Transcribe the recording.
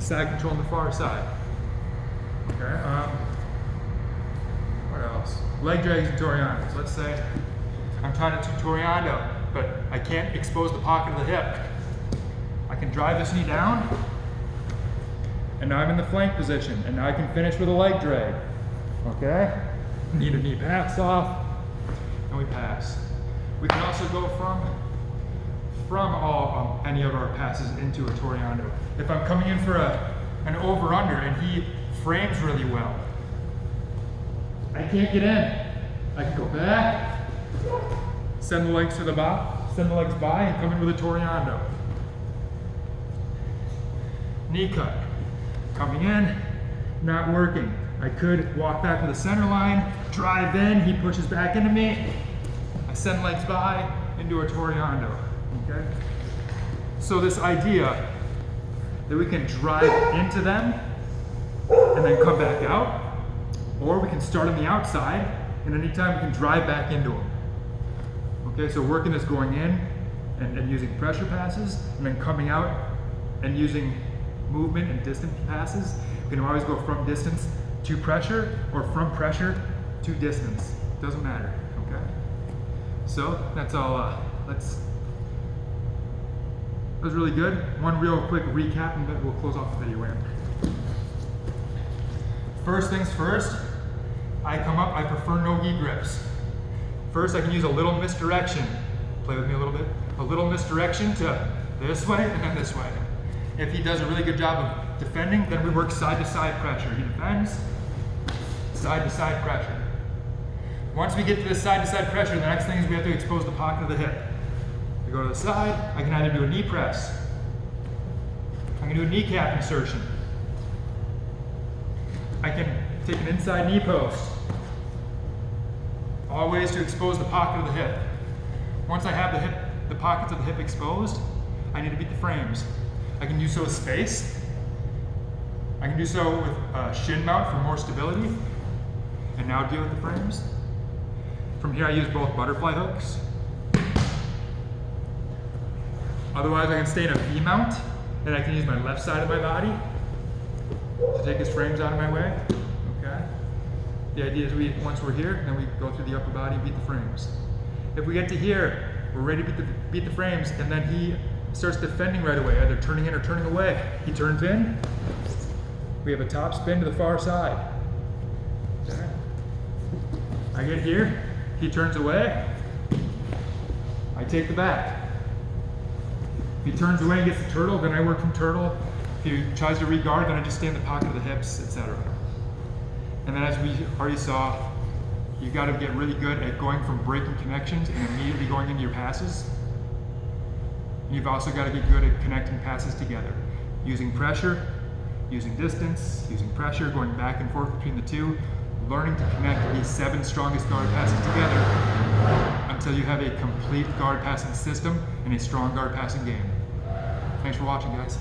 the side control on the far side. Okay. What else? Leg drags and Toreando. So let's say I'm trying to Toreando, but I can't expose the pocket of the hip. I can drive this knee down, and now I'm in the flank position, and now I can finish with a leg drag. Okay? Need a knee pass off, and we pass. We can also go from any of our passes into a Toreando. If I'm coming in for an over-under and he frames really well, I can't get in. I can go back, send the legs to the back, send the legs by, and come in with a Toreando. Knee cut. Coming in, not working. I could walk back to the center line, drive in, he pushes back into me. I send legs by into a Toreando. Okay? So this idea that we can drive into them and then come back out, or we can start on the outside and anytime we can drive back into them. Okay, so working this going in and using pressure passes and then coming out and using movement and distance passes. We can always go from distance to pressure or from pressure to distance. Doesn't matter, okay? So that's all, that was really good. One real quick recap and then we'll close off the video. First things first, I come up, I prefer no-gi grips. First I can use a little misdirection. Play with me a little bit. A little misdirection to this way and then this way. If he does a really good job of defending, then we work side to side pressure. He defends, side to side pressure. Once we get to this side to side pressure, the next thing is we have to expose the pocket of the hip. We go to the side, I can either do a knee press, I can do a kneecap insertion, I can take an inside knee post. All ways to expose the pocket of the hip. Once I have the pockets of the hip exposed, I need to beat the frames. I can do so with space. I can do so with a shin mount for more stability. And now deal with the frames. From here I use both butterfly hooks. Otherwise I can stay in a V mount and I can use my left side of my body to take his frames out of my way. Okay. The idea is once we're here, then we go through the upper body and beat the frames. If we get to here, we're ready to beat the frames and then he starts defending right away, either turning in or turning away. He turns in, we have a top spin to the far side. Okay. I get here, he turns away, I take the back. If he turns away and gets the turtle, then I work from turtle. If he tries to re-guard, then I just stay in the pocket of the hips, etc. And then as we already saw, you got to get really good at going from breaking connections and immediately going into your passes. And you've also got to get good at connecting passes together. Using pressure, using distance, using pressure, going back and forth between the two, learning to connect these 7 strongest guard passes together until you have a complete guard passing system and a strong guard passing game. Thanks for watching, guys.